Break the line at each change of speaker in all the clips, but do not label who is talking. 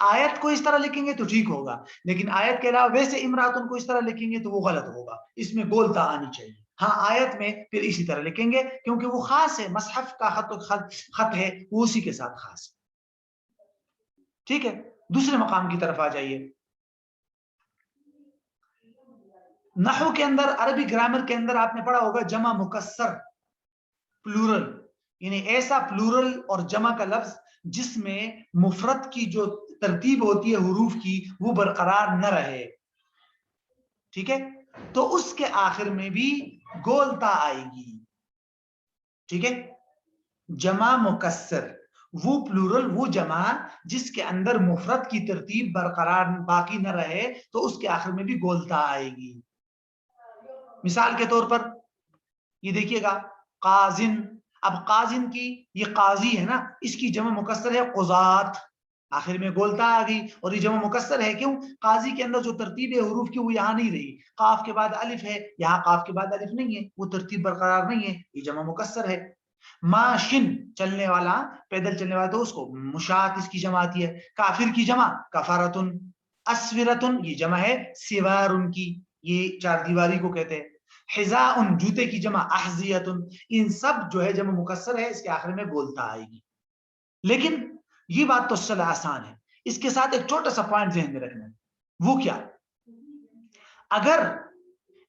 آیت کو اس طرح لکھیں گے تو ٹھیک ہوگا، لیکن آیت کے علاوہ ویسے امراتن کو اس طرح لکھیں گے تو وہ غلط ہوگا، اس میں گولتا آنی چاہیے۔ ہاں آیت میں پھر اسی طرح لکھیں گے کیونکہ وہ خاص ہے، مصحف کا خط ہے وہ اسی کے ساتھ خاص ہے۔ ٹھیک ہے، دوسرے مقام کی طرف آ جائیے۔ نحو کے اندر، عربی گرامر کے اندر آپ نے پڑھا ہوگا جمع مکسر، پلورل، یعنی ایسا پلورل اور جمع کا لفظ جس میں مفرد کی جو ترتیب ہوتی ہے حروف کی وہ برقرار نہ رہے، ٹھیک ہے، تو اس کے آخر میں بھی گولتا آئے گی، ٹھیک ہے۔ جمع مکسر، وہ پلورل، وہ جمع جس کے اندر مفرد کی ترتیب برقرار باقی نہ رہے تو اس کے آخر میں بھی گولتا آئے گی۔ مثال کے طور پر یہ دیکھیے گا قازن، اب قازن کی یہ قاضی ہے نا، اس کی جمع مکسر ہے قضات، آخر میں گولتا آ گئی، اور یہ جمع مکسر ہے کیوں؟ قاضی کے اندر جو ترتیب ہے حروف کی وہ یہاں نہیں رہی، قاف کے بعد الف ہے، یہاں قاف کے بعد الف نہیں ہے، وہ ترتیب برقرار نہیں ہے، یہ جمع مکسر ہے۔ ماشن، چلنے والا، پیدل چلنے والا، تو اس کو مشات اس کی جمع آتی ہے۔ کافر کی جمع کفارتن۔ اسورتن یہ جمع ہے سوارن کی، یہ چار دیواری کو کہتے ہیں۔ حذاء جوتے کی جمع احذیتن، ان سب جو ہے جمع مکسر ہے، اس کے آخر میں گولتا آئے گی۔ لیکن یہ بات تو چل آسان ہے، اس کے ساتھ ایک چھوٹا سا پوائنٹ ذہن میں رکھنا ہے، وہ کیا؟ اگر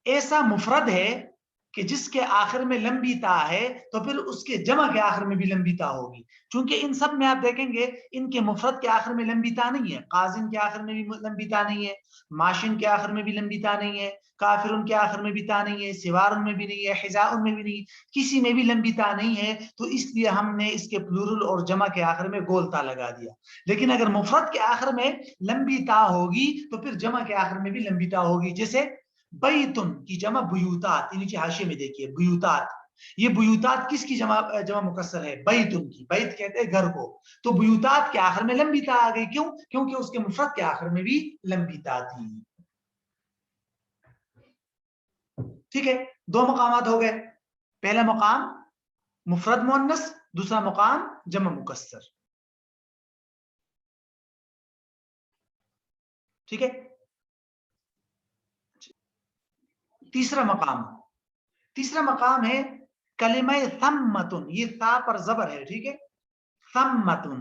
ایسا مفرد ہے کہ جس کے آخر میں لمبی تا ہے تو پھر اس کے جمع کے آخر میں بھی لمبی تا ہوگی، چونکہ ان سب میں آپ دیکھیں گے ان کے مفرد کے آخر میں لمبی تا نہیں ہے، قازن کے آخر میں بھی لمبی تا نہیں ہے، ماشن کے آخر میں بھی لمبی تا نہیں ہے، کافرن کے آخر میں بھی تا نہیں ہے، سوارن میں بھی نہیں ہے، حذاء میں بھی نہیں، کسی میں بھی لمبی تا نہیں ہے، تو اس لیے ہم نے اس کے پلورل اور جمع کے آخر میں گول تا لگا دیا۔ لیکن اگر مفرد کے آخر میں لمبی تا ہوگی تو پھر جمع کے آخر میں بھی لمبی تا ہوگی، جیسے بیتن کی جمع بیوتات، نیچے حاشیے میں دیکھیے بیوتات، یہ بیوتات کس کی جمع مکسر ہے؟ بیتن کی، بیت کہتے ہیں گھر کو، تو بیوتات کے آخر میں لمبی تا آ گئی، کیوں؟ کیونکہ اس کے مفرد کے آخر میں بھی لمبی تا تھی۔ ٹھیک ہے، دو مقامات ہو گئے، پہلا مقام مفرد مؤنث، دوسرا مقام جمع مکسر، ٹھیک ہے۔ تیسرا مقام ہے کلمہ ثمتن، یہ ثا پر زبر ہے، ٹھیک ہے، ثمتن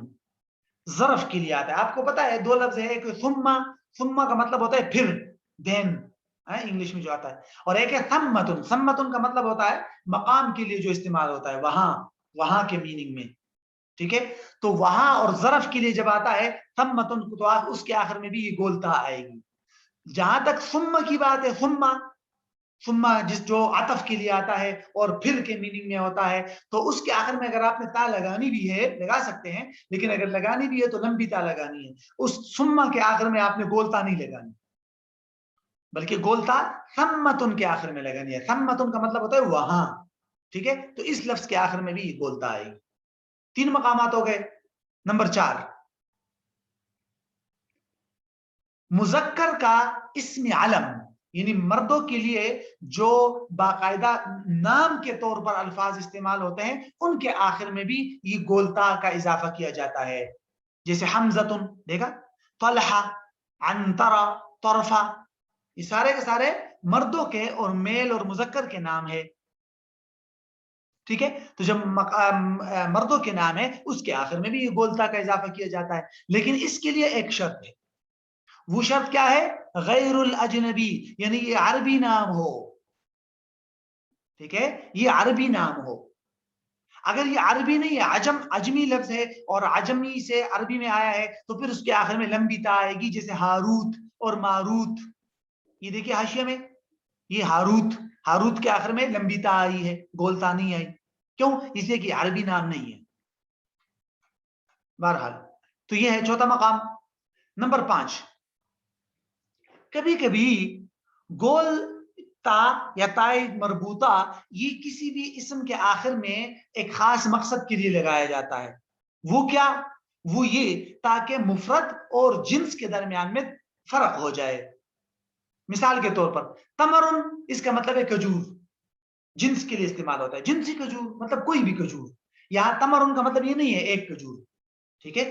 ظرف کے لیے آتا ہے، آپ کو پتا ہے دو لفظ ہے، ایک ثم کا مطلب ہوتا ہے پھر، دین انگلش میں جو آتا ہے، اور ایک ہے ثمتن کا مطلب ہوتا ہے مقام کے لیے جو استعمال ہوتا ہے، وہاں کے میننگ میں، ٹھیک ہے، تو وہاں اور ظرف کے لیے جب آتا ہے ثمتن تو اس کے آخر میں بھی یہ گولتا آئے گی۔ جہاں تک ثم کی بات ہے، ثم جس جو عطف کے لیے آتا ہے اور پھر کے میننگ میں ہوتا ہے، تو اس کے آخر میں اگر آپ نے تا لگانی بھی ہے لگا سکتے ہیں، لیکن اگر لگانی بھی ہے تو لمبی تا لگانی ہے، اس ثم کے آخر میں آپ نے گولتا نہیں لگانی، بلکہ گولتا ثمتن کے آخر میں لگانی ہے، ثمتن کا مطلب ہوتا ہے وہاں، ٹھیک ہے، تو اس لفظ کے آخر میں بھی یہ گولتا آئے گی۔ 3 مقامات ہو گئے۔ نمبر 4، مذکر کا اسم علم، یعنی مردوں کے لیے جو باقاعدہ نام کے طور پر الفاظ استعمال ہوتے ہیں ان کے آخر میں بھی یہ گولتا کا اضافہ کیا جاتا ہے، جیسے حمزتن، دیکھا، طلحہ، عنترہ، طرفہ، یہ سارے کے سارے مردوں کے اور میل اور مذکر کے نام ہے، ٹھیک ہے، تو جب مردوں کے نام ہے اس کے آخر میں بھی یہ گولتا کا اضافہ کیا جاتا ہے، لیکن اس کے لیے ایک شرط ہے، وہ شرط کیا ہے؟ غیر الاجنبی، یعنی یہ عربی نام ہو، ٹھیک ہے، یہ عربی نام ہو، اگر یہ عربی نہیں ہے، عجمی لفظ ہے اور عجمی سے عربی میں آیا ہے تو پھر اس کے آخر میں لمبی تا آئے گی، جیسے ہاروت اور ماروت، یہ دیکھیے حاشیے میں، یہ ہاروت کے آخر میں لمبی تا آئی ہے، گولتا نہیں آئی، کیوں؟ اس لیے کہ عربی نام نہیں ہے۔ بہرحال تو یہ ہے چوتھا مقام۔ نمبر 5، کبھی کبھی گول تا یا تائی مربوطہ یہ کسی بھی اسم کے آخر میں ایک خاص مقصد کے لیے لگایا جاتا ہے، وہ کیا؟ وہ یہ تاکہ مفرد اور جنس کے درمیان میں فرق ہو جائے۔ مثال کے طور پر تمرن، اس کا مطلب ہے کھجور، جنس کے لیے استعمال ہوتا ہے، جنسی کھجور مطلب کوئی بھی کھجور، یہاں تمرن کا مطلب یہ نہیں ہے ایک کھجور، ٹھیک ہے،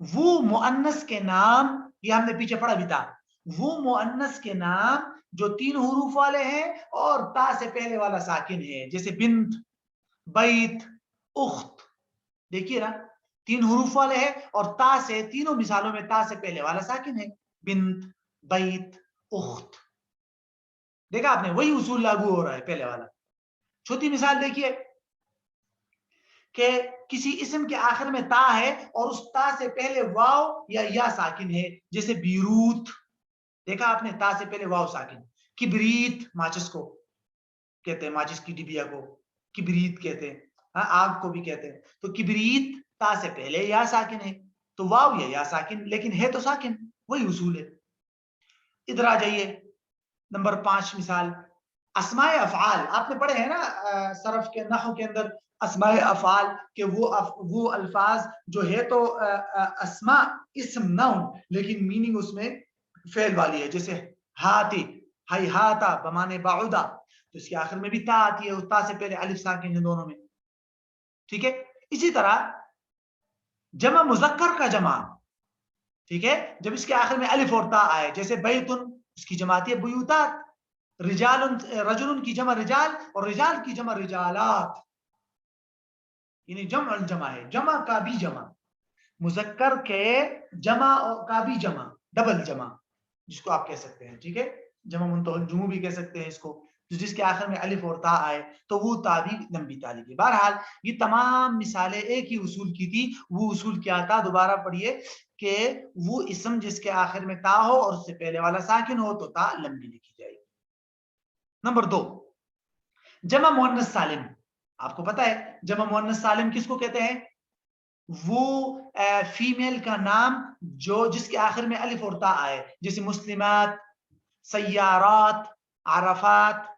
وہ مؤنث کے نام، یہ ہم نے پیچھے پڑھا بھی تھا، وہ مؤنث کے نام جو 3 حروف والے ہیں اور تا سے پہلے والا ساکن ہے، جیسے بنت، بیت، اخت. دیکھیے نا 3 حروف والے ہیں اور تا سے، تینوں مثالوں میں تا سے پہلے والا ساکن ہے، بنت، بیت، اخت. دیکھا آپ نے، وہی اصول لاگو ہو رہا ہے پہلے والا. چھوٹی مثال دیکھیے کہ کسی اسم کے آخر میں تا ہے اور اس تا سے پہلے واو یا ساکن ہے، جیسے بیروت. دیکھا آپ نے، تا سے پہلے واو ساکن. کبریت، ماچس کو کہتے ہیں، ماچس کی ڈبیا کو کبریت کہتے ہیں، آگ کو بھی کہتے ہیں. تو کبریت تا سے پہلے یا ساکن ہے، تو واو یا ساکن، لیکن ہے تو ساکن. وہی اصول ہے. ادھر آ جائیے، نمبر 5 مثال، اسماء افعال. آپ نے پڑھے ہیں نا صرف کے نحو کے اندر اسماء افعال، کہ وہ الفاظ جو ہے تو اسماء اسم نون، لیکن میننگ اس میں فعل والی ہے. جیسے ہاتی، ہیہاتا بمانے بعودا، تو اس کے آخر میں بھی تا آتی ہے، تا سے پہلے الف ساکن ہے دونوں میں. ٹھیک ہے. اسی طرح جمع مذکر کا جمع، ٹھیک ہے، جب اس کے آخر میں الف اور تا آئے، جیسے بیتن، اس کی جمع آتی ہے بیوتات. رجال، رجل کی جمع رجال، اور رجال کی جمع رجالات، یعنی جمع الجمع ہے، جمع کا بھی جمع، مذکر کے جمع کا بھی جمع، ڈبل جمع جس کو آپ کہہ سکتے ہیں. ٹھیک ہے. جمع منتہی الجموع بھی کہہ سکتے ہیں اس کو، جس کے آخر میں الف اور تا آئے تو وہ تا بھی لمبی تا لکھی. بہرحال یہ تمام مثالیں ایک ہی اصول کی تھی. وہ اصول کیا تھا؟ دوبارہ پڑھیے کہ وہ اسم جس کے آخر میں تا ہو اور اس سے پہلے والا ساکن ہو تو تا لمبی لکھی جائے گی. نمبر 2، جمع مؤنث سالم. آپ کو پتا ہے جمع مؤنث سالم کس کو کہتے ہیں؟ وہ فیمیل کا نام جو جس کے آخر میں الف اور تا آئے، جیسے مسلمات، سیارات، عرفات.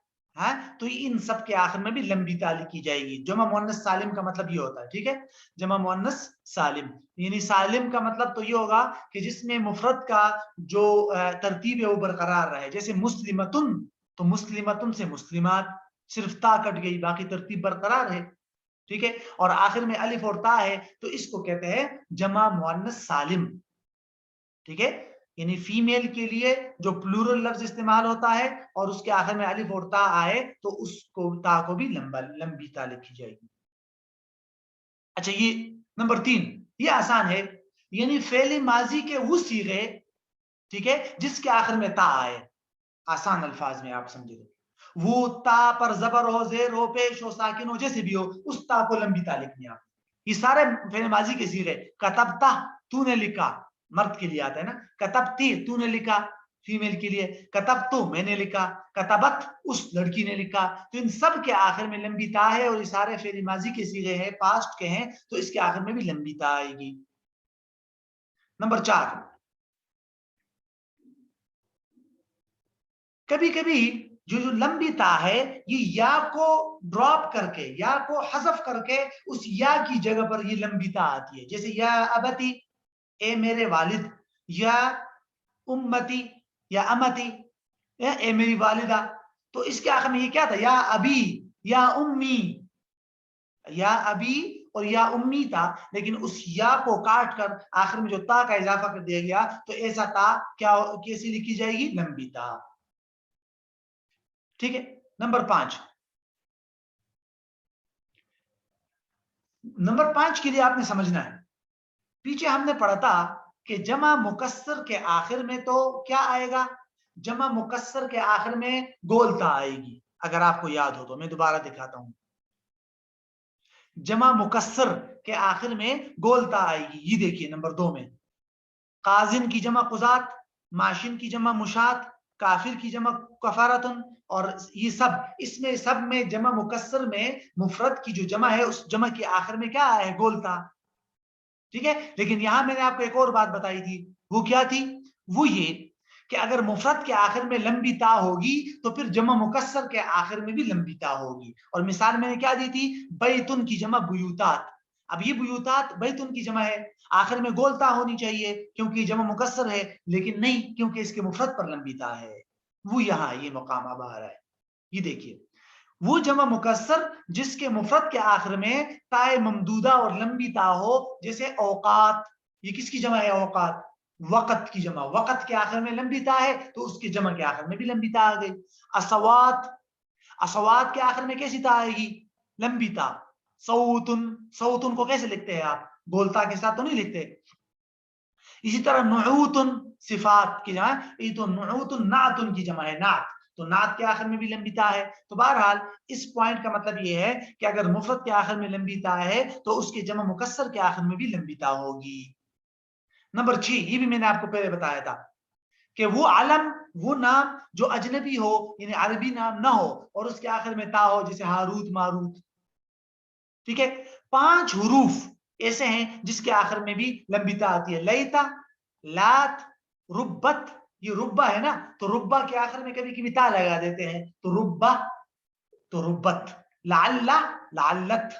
تو ان سب کے آخر میں بھی لمبی تا لکھی جائے گی. جمع مؤنث سالم کا مطلب یہ ہوتا ہے. ٹھیک ہے. جمع مؤنث سالم یعنی سالم کا مطلب تو یہ ہوگا کہ جس میں مفرد کا جو ترتیب ہے وہ برقرار رہے. جیسے مسلمتن، تو مسلمتن سے مسلمات، صرف تا کٹ گئی، باقی ترتیب برقرار ہے. ٹھیک ہے. اور آخر میں الف اور تا ہے تو اس کو کہتے ہیں جمع مؤنث سالم. ٹھیک ہے. یعنی فیمیل کے لیے جو پلورل لفظ استعمال ہوتا ہے اور اس کے آخر میں الف اور تا آئے تو اس کو تا کو بھی لمبی تا لکھی جائے گی. اچھا، یہ نمبر 3، یہ آسان ہے. یعنی فعل ماضی کے وہ صیغے، ٹھیک ہے، جس کے آخر میں تا آئے. آسان الفاظ میں آپ سمجھے تو وہ تا پر زبر ہو، زیر ہو، پیش ہو، ساکن ہو، جیسے بھی ہو، اس تا کو لمبی تا لکھنی ہے آپ. یہ سارے فعل ماضی کے صیغے. کتبتا، تو نے لکھا، مرد کے لیے آتا ہے نا. کتبتی، تو نے لکھا، فیمیل کے لیے. کتبتو، میں نے لکھا. کتبت، اس لڑکی نے لکھا. تو ان سب کے آخر میں لمبی تا ہے اور یہ سارے فعل ماضی کے صیغے ہیں، پاسٹ کے ہیں، تو اس کے آخر میں بھی لمبی تا آئے گی. نمبر 4، کبھی کبھی جو لمبی تا ہے یہ یا کو ڈراپ کر کے، یا کو حذف کر کے اس یا کی جگہ پر یہ لمبی تا آتی ہے. جیسے یا ابتی، اے میرے والد، یا امتی، یا امتی، اے میری والدہ. تو اس کے آخر میں یہ کیا تھا؟ یا ابی، یا امی. یا ابی اور یا امی تھا، لیکن اس یا کو کاٹ کر آخر میں جو تا کا اضافہ کر دیا گیا تو ایسا تا کیسی لکھی جائے گی؟ لمبی تا. ٹھیک ہے. نمبر 5، نمبر 5 کے لیے آپ نے سمجھنا ہے، پیچھے ہم نے پڑھا تھا کہ جمع مکسر کے آخر میں تو کیا آئے گا؟ جمع مکسر کے آخر میں گول تا آئے گی. اگر آپ کو یاد ہو تو میں دوبارہ دکھاتا ہوں. جمع مکسر کے آخر میں گول تا آئے گی. یہ دیکھیے نمبر 2 میں، قازن کی جمع قضات، ماشن کی جمع مشات، کافر کی جمع کفارتن، اور یہ سب، اس میں سب میں جمع مکسر میں مفرد کی جو جمع ہے اس جمع کے آخر میں کیا آیا ہے؟ گول تا. ٹھیک ہے. لیکن یہاں میں نے آپ کو ایک اور بات بتائی تھی، وہ کیا تھی؟ وہ یہ کہ اگر مفرد کے آخر میں لمبی تا ہوگی تو پھر جمع مکسر کے آخر میں بھی لمبی تا ہوگی. اور مثال میں نے کیا دی تھی؟ بیتن کی جمع بیوتات. اب یہ بیوتات بیتن کی جمع ہے، آخر میں گول تا ہونی چاہیے کیونکہ جمع مکسر ہے، لیکن نہیں، کیونکہ اس کے مفرد پر لمبی تا ہے. وہ یہاں یہ مقام اب آ رہا ہے. یہ دیکھیے، وہ جمع مکسر جس کے مفرد کے آخر میں تائے ممدودہ اور لمبی تا ہو، جیسے اوقات، یہ کس کی جمع ہے؟ اوقات، وقت کی جمع. وقت کے آخر میں لمبی تا ہے تو اس کی جمع کے آخر میں بھی لمبی تا آ گئی. اسوات، اسوات کے آخر میں کیسی تا آئے گی؟ لمبی تا. صوتن، صوتن کو کیسے لکھتے ہیں آپ؟ گولتا کے ساتھ تو نہیں لکھتے. اسی طرح نعوتن، صفات کی جمع، یہ تو نعوتن نعتن کی جمع ہے، نعت، تو نعت کے آخر میں بھی لمبی تا ہے. تو بہرحال اس پوائنٹ کا مطلب یہ ہے کہ اگر مفرد کے آخر میں لمبی تا ہے تو اس کے جمع مکسر کے آخر میں بھی لمبی تا ہوگی. نمبر 6، یہ بھی میں نے آپ کو پہلے بتایا تھا کہ وہ علم، وہ نام جو اجنبی ہو یعنی عربی نام نہ ہو اور اس کے آخر میں تا ہو، جیسے ہاروت ماروت. ٹھیک ہے، 5 حروف ایسے ہیں جس کے آخر میں بھی لمبی تا آتی ہے. لیتا، لات، ربت، یہ ربا ہے نا، تو ربا کے آخر میں کبھی کبھی تا لگا دیتے ہیں تو ربا، تو ربت. لعل، لعلت،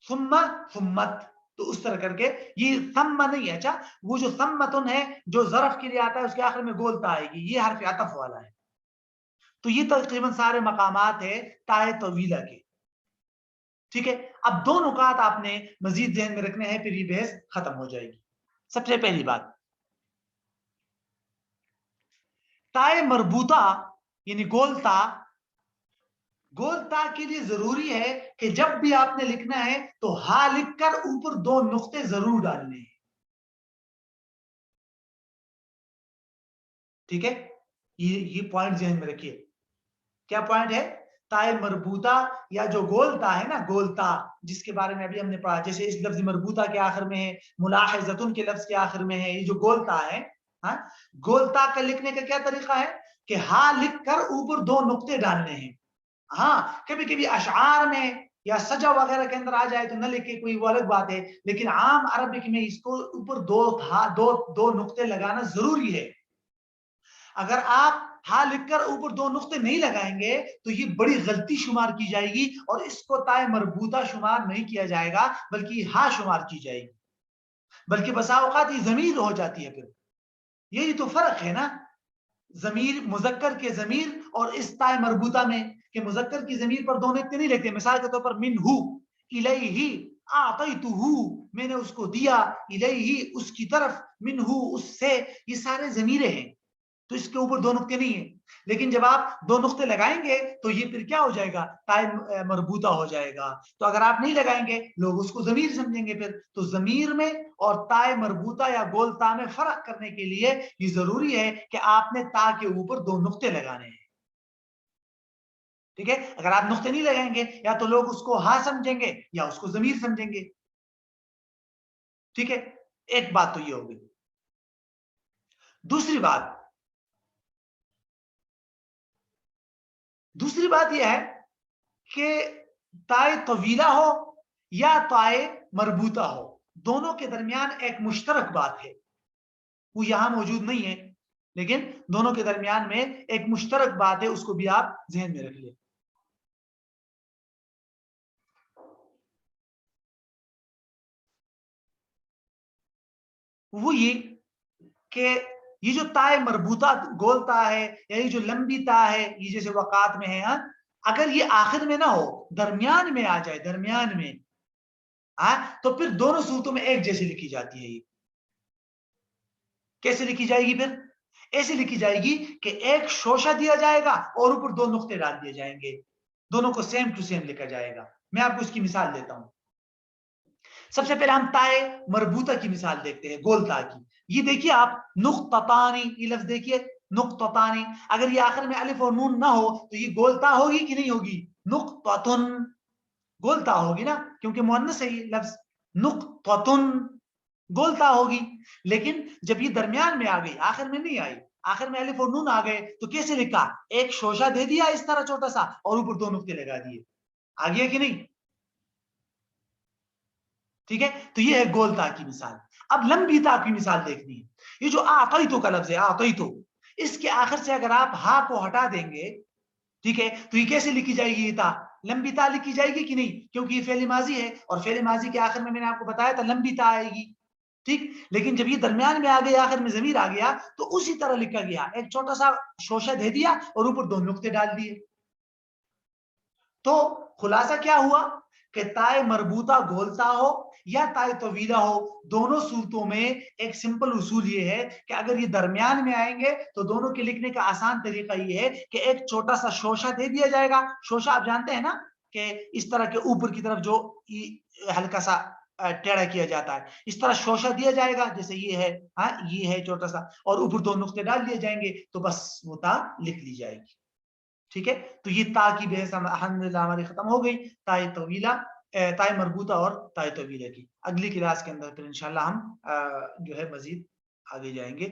ثم، ثمت. تو اس طرح کر کے یہ ثم نہیں ہے. اچھا، وہ جو ثمتن ہے جو ظرف کے لیے آتا ہے اس کے آخر میں گولتا آئے گی، یہ حرف عطف والا ہے. تو یہ تقریباً سارے مقامات ہیں تائے طویلہ کے. ٹھیک ہے، اب 2 نکات آپ نے مزید ذہن میں رکھنے ہیں، پھر یہ بحث ختم ہو جائے گی. سب سے پہلی بات، تائے مربوطہ یعنی گولتا، گولتا کے لیے ضروری ہے کہ جب بھی آپ نے لکھنا ہے تو ہا لکھ کر اوپر 2 نقطے ضرور ڈالنے ہیں. ٹھیک ہے، یہ پوائنٹ ذہن میں رکھیے. کیا پوائنٹ ہے؟ تائے مربوطہ یا جو گولتا ہے نا، گولتا جس کے بارے میں ابھی ہم نے پڑھا، جیسے اس لفظ مربوطہ کے آخر میں ہے، ملاحظتن کے لفظ کے آخر میں ہے، یہ جو گولتا ہے، ہاں، گولتا کا لکھنے کا کیا طریقہ ہے کہ ہا لکھ کر اوپر 2 نقطے ڈالنے ہیں. ہاں، کبھی کبھی اشعار میں یا سجا وغیرہ کے اندر آ جائے تو نہ لکھے، کوئی وہ الگ بات ہے، لیکن عام عربک میں اس کو اوپر 2 نقطے لگانا ضروری ہے. اگر آپ ہا لکھ کر اوپر 2 نقطے نہیں لگائیں گے تو یہ بڑی غلطی شمار کی جائے گی اور اس کو تائے مربوطہ شمار نہیں کیا جائے گا بلکہ ہا شمار کی جائے گی، بلکہ بسا اوقات یہ ضمیر ہو جاتی ہے. پھر یہی تو فرق ہے نا، ضمیر، مذکر کے ضمیر اور اس تائے مربوطہ میں کہ مذکر کی ضمیر پر 2 نقطے نہیں لگتے. مثال کے طور پر منہ، الیہ، اعطیتہ، میں نے اس کو دیا، الیہ، اس کی طرف، منہ، اس سے، یہ سارے ضمیریں ہیں تو اس کے اوپر 2 نقطے نہیں ہیں. لیکن جب آپ 2 نقطے لگائیں گے تو یہ پھر کیا ہو جائے گا؟ تائے مربوطہ ہو جائے گا. تو اگر آپ نہیں لگائیں گے لوگ اس کو ضمیر سمجھیں گے. پھر تو ضمیر میں اور تائے مربوطہ یا گولتا میں فرق کرنے کے لیے یہ ضروری ہے کہ آپ نے تا کے اوپر 2 نقطے لگانے ہیں. ٹھیک ہے، اگر آپ نقطے نہیں لگائیں گے یا تو لوگ اس کو ہا سمجھیں گے یا اس کو ضمیر سمجھیں گے. ٹھیک ہے، ایک بات تو یہ ہوگی. دوسری بات یہ ہے کہ تائے طویلہ ہو یا تائے مربوطہ ہو، دونوں کے درمیان ایک مشترک بات ہے، وہ یہاں موجود نہیں ہے لیکن دونوں کے درمیان میں ایک مشترک بات ہے، اس کو بھی آپ ذہن میں رکھ لیں. وہ یہ کہ یہ جو تائے مربوطہ گولتا ہے یا یہ جو لمبی تا ہے، یہ جیسے وقات میں ہے، اگر یہ آخر میں نہ ہو، درمیان میں آ جائے، درمیان میں، تو پھر دونوں صورتوں میں ایک جیسی لکھی جاتی ہے. یہ کیسے لکھی جائے گی؟ پھر ایسے لکھی جائے گی کہ ایک شوشہ دیا جائے گا اور اوپر 2 نقطے ڈال دیے جائیں گے، دونوں کو سیم ٹو سیم لکھا جائے گا. میں آپ کو اس کی مثال دیتا ہوں. سب سے پہلے ہم تائے مربوطہ کی مثال دیکھتے ہیں، گولتا کی. یہ دیکھیے آپ، نقطتانی، یہ لفظ دیکھیے، نقطتانی. اگر یہ آخر میں الف اور نون نہ ہو تو یہ گولتا ہوگی کہ نہیں ہوگی؟ نقطتن، گولتا ہوگی نا، کیونکہ مؤنث ہے یہ لفظ. نقطتن، گولتا ہوگی. لیکن جب یہ درمیان میں آ گئی، آخر میں نہیں آئی، آخر میں الف اور نون آ گئے تو کیسے لکھا؟ ایک شوشہ دے دیا اس طرح چھوٹا سا اور اوپر 2 نقطے لگا دیے. آ گیا کہ نہیں؟ ٹھیک ہے، تو یہ ہے گولتا کی مثال. اب لمبی تا کی مثال دیکھنی ہے. یہ جو اعطیتو کا لفظ ہے، اعطیتو، اس کے آخر سے اگر آپ ہا کو ہٹا دیں گے، ٹھیک ہے، تو یہ کیسے لکھی جائے گی؟ یہ تا لمبی تا لکھی جائے گی کہ نہیں؟ کیونکہ یہ فعل ماضی ہے اور فعل ماضی کے آخر میں نے آپ کو بتایا تھا لمبی تا آئے گی. ٹھیک، لیکن جب یہ درمیان میں آ گئی، آخر میں ضمیر آ گیا تو اسی طرح لکھا گیا، ایک چھوٹا سا شوشہ دے دیا اور اوپر 2 نقطے ڈال دیے. تو خلاصہ کیا ہوا کہ تائے مربوطہ گولتا ہو یا تائے طویلہ ہو، دونوں صورتوں میں ایک سمپل اصول یہ ہے کہ اگر یہ درمیان میں آئیں گے تو دونوں کے لکھنے کا آسان طریقہ یہ ہے کہ ایک چھوٹا سا شوشہ دے دیا جائے گا. شوشہ آپ جانتے ہیں نا کہ اس طرح کے اوپر کی طرف جو ہلکا سا ٹیڑھا کیا جاتا ہے، اس طرح شوشہ دیا جائے گا جیسے یہ ہے، ہاں یہ ہے چھوٹا سا، اور اوپر دو نقطے ڈال دیے جائیں گے تو بس وہ تا لکھ لی جائے گی. ٹھیک ہے، تو یہ تا کی بحث الحمدللہ ہماری ختم ہو گئی. تائے طویلہ، تائے مربوطہ اور تائے طویلہ کی اگلی کلاس کے اندر پھر انشاءاللہ ہم جو ہے مزید آگے جائیں گے.